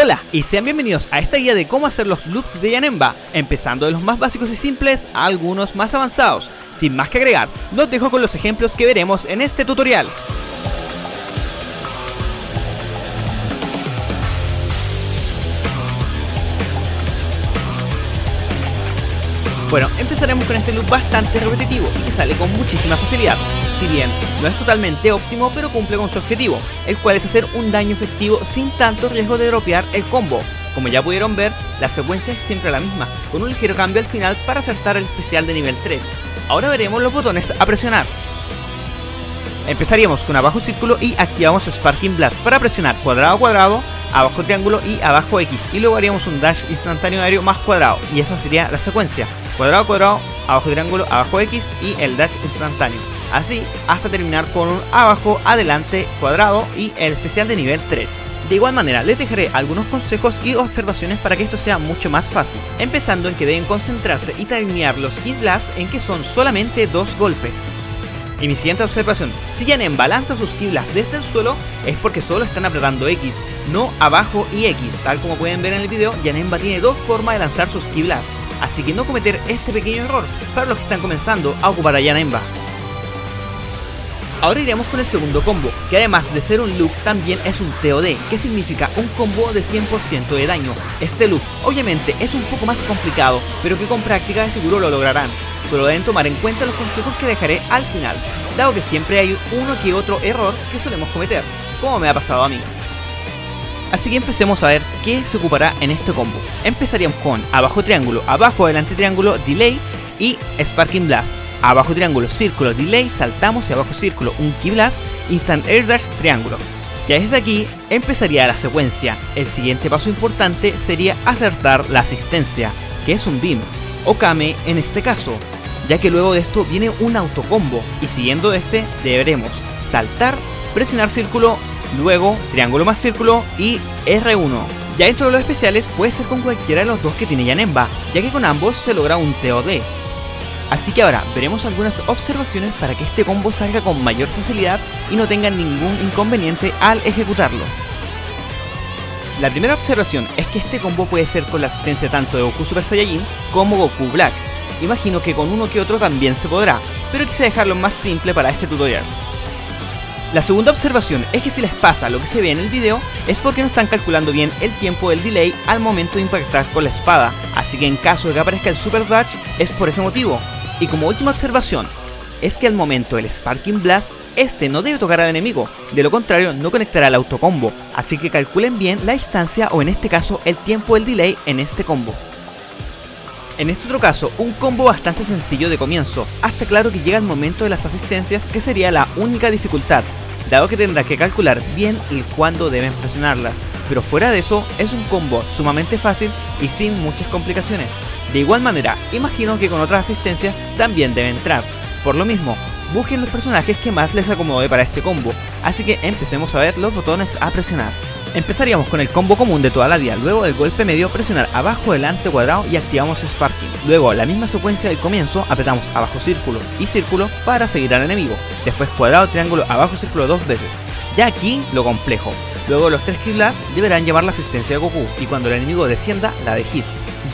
Hola y sean bienvenidos a esta guía de cómo hacer los loops de Janemba, empezando de los más básicos y simples a algunos más avanzados. Sin más que agregar, los dejo con los ejemplos que veremos en este tutorial. Bueno, empezaremos con este loop bastante repetitivo y que sale con muchísima facilidad. Si bien no es totalmente óptimo, pero cumple con su objetivo, el cual es hacer un daño efectivo sin tanto riesgo de dropear el combo. Como ya pudieron ver, la secuencia es siempre la misma, con un ligero cambio al final para acertar el especial de nivel 3. Ahora veremos los botones a presionar. Empezaríamos con abajo círculo y activamos Sparking Blast para presionar cuadrado cuadrado, abajo triángulo y abajo X, y luego haríamos un dash instantáneo aéreo más cuadrado, y esa sería la secuencia: cuadrado cuadrado, abajo triángulo, abajo X y el dash instantáneo. Así hasta terminar con un abajo, adelante, cuadrado y el especial de nivel 3. De igual manera les dejaré algunos consejos y observaciones para que esto sea mucho más fácil, empezando en que deben concentrarse y terminar los Ki Blast en que son solamente 2 golpes. Y mi siguiente observación: si Janemba lanza sus Ki Blast desde el suelo es porque solo están apretando X, no abajo y X. Tal como pueden ver en el video, Janemba tiene dos formas de lanzar sus Ki Blast, así que no cometer este pequeño error para los que están comenzando a ocupar a Janemba. Ahora iremos con el segundo combo, que además de ser un loop también es un TOD, que significa un combo de 100% de daño. Este loop obviamente es un poco más complicado, pero que con práctica de seguro lo lograrán. Solo deben tomar en cuenta los consejos que dejaré al final, dado que siempre hay uno que otro error que solemos cometer, como me ha pasado a mí. Así que empecemos a ver qué se ocupará en este combo. Empezaríamos con abajo triángulo, abajo adelante triángulo, delay y Sparking Blast. Abajo triángulo, círculo, delay, saltamos y abajo círculo, un Ki Blast, instant air dash, triángulo. Ya desde aquí empezaría la secuencia. El siguiente paso importante sería acertar la asistencia, que es un beam, o Kame en este caso, ya que luego de esto viene un autocombo, y siguiendo este deberemos saltar, presionar círculo, luego triángulo más círculo y R1. Ya dentro de los especiales puede ser con cualquiera de los dos que tiene Janemba, ya que con ambos se logra un TOD. Así que ahora veremos algunas observaciones para que este combo salga con mayor facilidad y no tengan ningún inconveniente al ejecutarlo. La primera observación es que este combo puede ser con la asistencia tanto de Goku Super Saiyajin como Goku Black. Imagino que con uno que otro también se podrá, pero quise dejarlo más simple para este tutorial. La segunda observación es que si les pasa lo que se ve en el video es porque no están calculando bien el tiempo del delay al momento de impactar con la espada, así que en caso de que aparezca el Super Dash es por ese motivo. Y como última observación, es que al momento del Sparking Blast, este no debe tocar al enemigo, de lo contrario no conectará el autocombo, así que calculen bien la distancia o en este caso el tiempo del delay en este combo. En este otro caso, un combo bastante sencillo de comienzo, hasta claro que llega el momento de las asistencias, que sería la única dificultad, dado que tendrá que calcular bien el cuándo deben presionarlas, pero fuera de eso es un combo sumamente fácil y sin muchas complicaciones. De igual manera, imagino que con otras asistencias también debe entrar. Por lo mismo, busquen los personajes que más les acomode para este combo, así que empecemos a ver los botones a presionar. Empezaríamos con el combo común de toda la vida, luego del golpe medio presionar abajo, adelante, cuadrado y activamos Sparking. Luego la misma secuencia del comienzo, apretamos abajo círculo y círculo para seguir al enemigo. Después cuadrado, triángulo, abajo círculo 2 veces. Ya aquí lo complejo. Luego los 3 Ki Blast deberán llevar la asistencia de Goku y cuando el enemigo descienda la de Hit.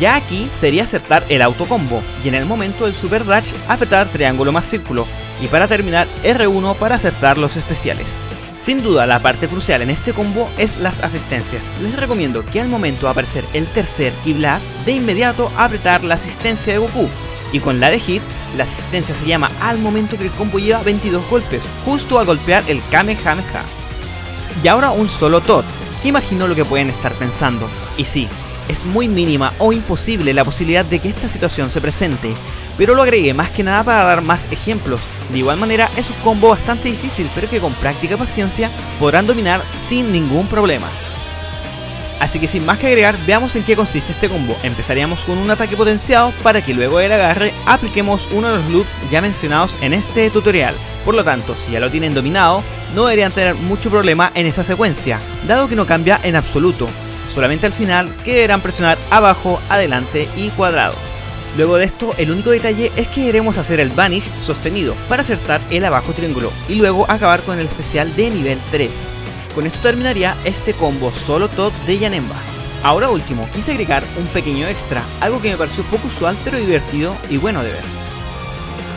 Ya aquí sería acertar el autocombo y en el momento del Super Dash apretar triángulo más círculo y para terminar R1 para acertar los especiales. Sin duda la parte crucial en este combo es las asistencias. Les recomiendo que al momento de aparecer el tercer Ki Blast de inmediato apretar la asistencia de Goku, y con la de Hit la asistencia se llama al momento que el combo lleva 22 golpes, justo al golpear el Kamehameha. Y ahora un solo TOD, que imagino lo que pueden estar pensando, y sí, es muy mínima o imposible la posibilidad de que esta situación se presente, pero lo agregué más que nada para dar más ejemplos. De igual manera es un combo bastante difícil, pero que con práctica y paciencia podrán dominar sin ningún problema. Así que sin más que agregar, veamos en qué consiste este combo. Empezaríamos con un ataque potenciado para que luego del agarre apliquemos uno de los loops ya mencionados en este tutorial. Por lo tanto, si ya lo tienen dominado, no deberían tener mucho problema en esa secuencia, dado que no cambia en absoluto. Solamente al final que deberán presionar abajo, adelante y cuadrado. Luego de esto, el único detalle es que debemos hacer el Vanish sostenido para acertar el abajo triángulo y luego acabar con el especial de nivel 3. Con esto terminaría este combo solo TOD de Janemba. Ahora último, quise agregar un pequeño extra, algo que me pareció poco usual pero divertido y bueno de ver.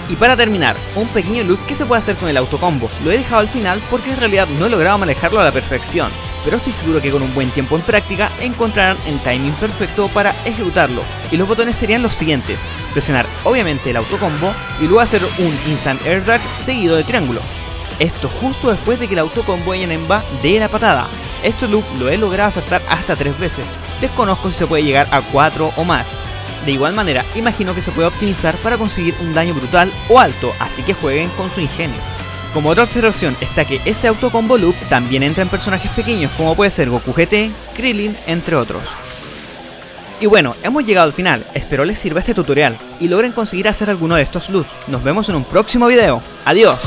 Y para terminar, un pequeño loop que se puede hacer con el autocombo. Lo he dejado al final porque en realidad no he logrado manejarlo a la perfección, pero estoy seguro que con un buen tiempo en práctica encontrarán el timing perfecto para ejecutarlo, y los botones serían los siguientes: presionar obviamente el autocombo y luego hacer un instant air dash seguido de triángulo. Esto justo después de que el autocombo de Janemba dé la patada. Este loop lo he logrado acertar hasta 3 veces, desconozco si se puede llegar a 4 o más. De igual manera, imagino que se puede optimizar para conseguir un daño brutal o alto, así que jueguen con su ingenio. Como otra observación está que este autocombo loop también entra en personajes pequeños como puede ser Goku GT, Krillin, entre otros. Y bueno, hemos llegado al final, espero les sirva este tutorial y logren conseguir hacer alguno de estos loops. Nos vemos en un próximo video, adiós.